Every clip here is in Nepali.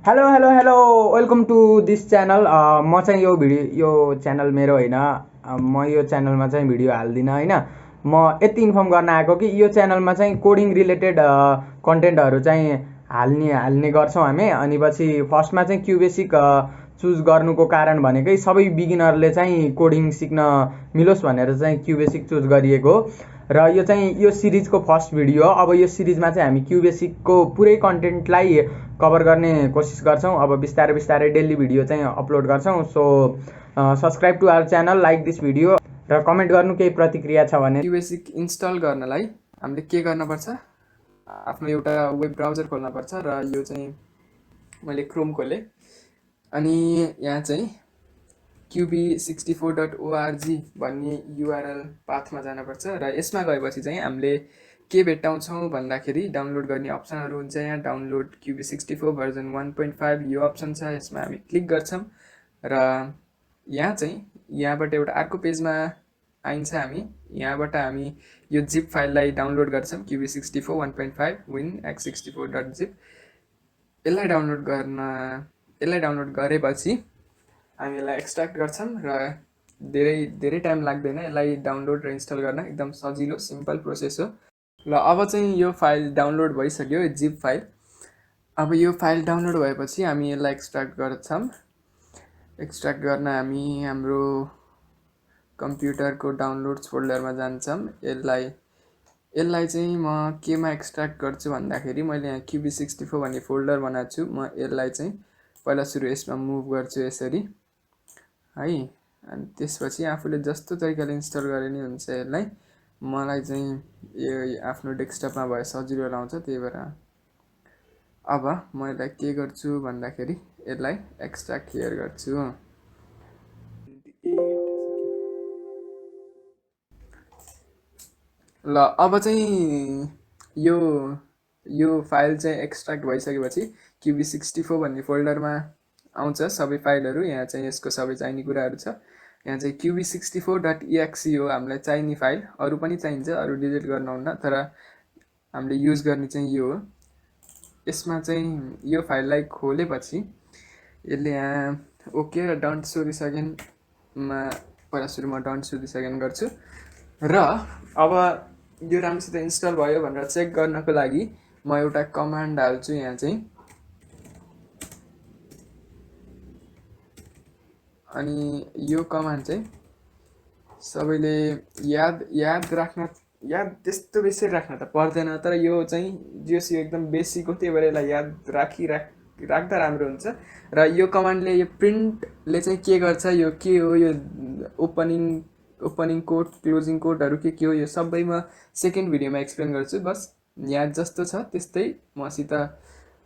Hello hello hello welcome to this channel. म चाहिँ यो च्यानल मेरो होइन। म यो च्यानलमा चाहिँ भिडियो हाल्दिनँ होइन। म यति इन्फर्म गर्न आएको कि यो च्यानलमा चाहिँ कोडिङ रिलेटेड कन्टेन्टहरू चाहिँ हाल्ने गर्छौँ हामी। अनि पछि फर्स्टमा चाहिँ क्युबेसिक चुज गर्नुको कारण भनेकै सबै बिगिनरले चाहिँ कोडिङ सिक्न मिलोस् भनेर चाहिँ क्युबेसिक चुज गरिएको हो। र यो चाहिँ यो सिरिजको फर्स्ट भिडियो हो। अब यो सिरिजमा चाहिँ हामी क्युबेसिकको पुरै कन्टेन्टलाई कभर गर्ने कोसिस गर्छौँ। अब बिस्तारै बिस्तारै डेली भिडियो चाहिँ अपलोड गर्छौँ। So subscribe to our channel, like this video र कमेन्ट गर्नु केही प्रतिक्रिया छ भने। क्युबेसिक इन्स्टल गर्नलाई हामीले के गर्नुपर्छ, आफ्नो एउटा वेब ब्राउजर खोल्नुपर्छ र यो चाहिँ मैले क्रोम खोलेँ अनि यहाँ चाहिँ qb64.org भन्ने युआरएल पाथमा जानुपर्छ र यसमा गएपछि चाहिँ हामीले के भेट्टाउँछौँ भन्दाखेरि डाउनलोड गर्ने अप्सनहरू हुन्छ। यहाँ डाउनलोड qb64 भर्जन 1.5 यो अप्सन छ, यसमा हामी क्लिक गर्छौँ र यहाँ चाहिँ यहाँबाट एउटा अर्को पेजमा आइन्छ। हामी यहाँबाट हामी यो जिप फाइललाई डाउनलोड गर्छौँ, qb64 1.5 win-x64.zip। यसलाई डाउनलोड गरेपछि हामी यसलाई एक्सट्र्याक्ट गर्छौँ र धेरै टाइम लाग्दैन यसलाई डाउनलोड र इन्स्टल गर्न, एकदम सजिलो सिम्पल प्रोसेस हो। ल अब चाहिँ यो फाइल डाउनलोड भइसक्यो, जिप फाइल। अब यो फाइल डाउनलोड भएपछि हामी यसलाई एक्सट्र्याक्ट गर्छौँ। एक्सट्र्याक्ट गर्न हामी हाम्रो कम्प्युटरको डाउनलोड्स फोल्डरमा जान्छौँ। यसलाई चाहिँ म केमा एक्सट्र्याक्ट गर्छु भन्दाखेरि मैले यहाँ qb64 भन्ने फोल्डर बनाएको छु। म यसलाई चाहिँ पहिला सुरु यसमा मुभ गर्छु यसरी है। अनि त्यसपछि आफूले जस्तो तरिकाले इन्स्टल गरे नि हुन्छ। यसलाई मलाई चाहिँ यो आफ्नो डेस्कटपमा भए सजिलो लाउँछ, त्यही भएर अब म यसलाई के गर्छु भन्दाखेरि यसलाई एक्सट्र्याक्ट हियर गर्छु। ल अब चाहिँ यो फाइल चाहिँ एक्सट्र्याक्ट भइसकेपछि qb64 भन्ने फोल्डरमा आउँछ सबै फाइलहरू। यहाँ चाहिँ यसको सबै चाहिने कुराहरू छ। यहाँ चाहिँ qb64.exe हो हामीलाई चाहिने फाइल। अरू पनि चाहिन्छ, अरू डिलिट गर्नुहुन्न, तर हामीले युज गर्ने चाहिँ यो हो। यसमा चाहिँ यो फाइललाई खोलेपछि यसले यहाँ ओके र डन्ट सो दिस अगेनमा पहिला सुरुमा डन्ट सो दिस अगेन गर्छु र अब यो राम्रोसित इन्स्टल भयो भनेर चेक गर्नको लागि म एउटा कमान्ड हाल्छु। यहाँ चाहिँ अनि यो कमान्ड चाहिँ सबैले याद त्यस्तो बेसी राख्न त पर्दैन, तर यो चाहिँ यो एकदम बेसिक हो, त्यही भएर यसलाई याद राख्दा राम्रो हुन्छ। र यो कमान्डले यो प्रिन्टले चाहिँ के गर्छ, यो के हो, यो ओपनिङ कोड क्लोजिङ कोडहरू के हो, यो सबै म सेकेन्ड भिडियोमा एक्सप्लेन गर्छु। बस यहाँ जस्तो छ त्यस्तै मसित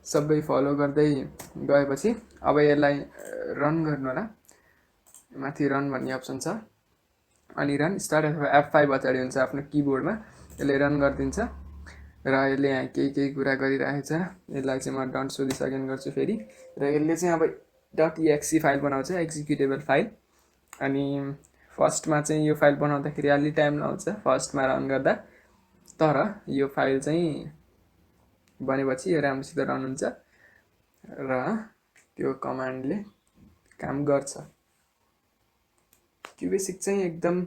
सबै फलो गर्दै गएपछि अब यसलाई रन गर्नु होला। माथि रन भन्ने अप्सन छ अनि रन स्टार्ट अथवा F5 अगाडि हुन्छ आफ्नो किबोर्डमा, यसले रन गरिदिन्छ र यसले यहाँ केही कुरा गरिरहेछ। यसलाई चाहिँ म डन्ट सो दिस अगेन गर्छु फेरि र यसले चाहिँ अब .exe फाइल बनाउँछ, एक्जिक्युटेबल फाइल। अनि फर्स्टमा चाहिँ यो फाइल बनाउँदाखेरि अलि टाइम लाउँछ फर्स्टमा रन गर्दा, तर यो फाइल चाहिँ बनेपछि यो राम्रोसित रन हुन्छ र त्यो कमान्डले काम गर्छ। क्युबेसिक चाहिँ एकदम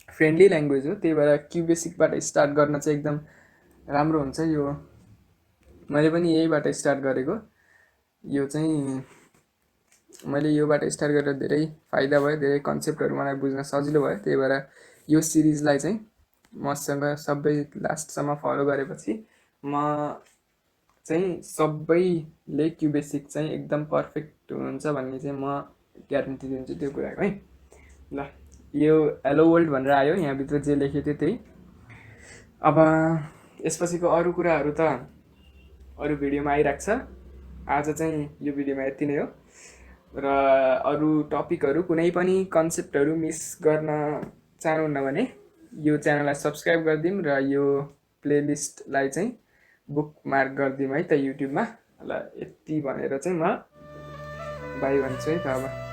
फ्रेन्डली ल्याङ्ग्वेज हो, त्यही भएर क्युबेसिकबाट स्टार्ट गर्न चाहिँ एकदम राम्रो हुन्छ। यो मैले पनि यहीबाट स्टार्ट गरेको। यो चाहिँ मैले योबाट स्टार्ट गरेर धेरै फाइदा भयो, धेरै कन्सेप्टहरू मलाई बुझ्न सजिलो भयो। त्यही भएर यो सिरिजलाई चाहिँ मसँग सबै लास्टसम्म फलो गरेपछि म चाहिँ सबैले क्युबेसिक चाहिँ एकदम पर्फेक्ट हुनुहुन्छ भन्ने चाहिँ म ग्यारेन्टी दिन्छु त्यो कुराको है। ल यो हेलो वर्ल्ड भनेर आयो, यहाँभित्र जे लेखेको थियो त्यही। अब यसपछिको अरू कुराहरू त अरू भिडियोमा आइरहेको छ। आज चाहिँ यो भिडियोमा यति नै हो र अरू टपिकहरू कुनै पनि कन्सेप्टहरू मिस गर्न चाहनुहुन्न भने यो च्यानललाई सब्सक्राइब गरिदिउँ र यो प्लेलिस्टलाई चाहिँ बुक मार्क गरिदिउँ है त युट्युबमा। ल यति भनेर चाहिँ म बाई भन्छु है त अब।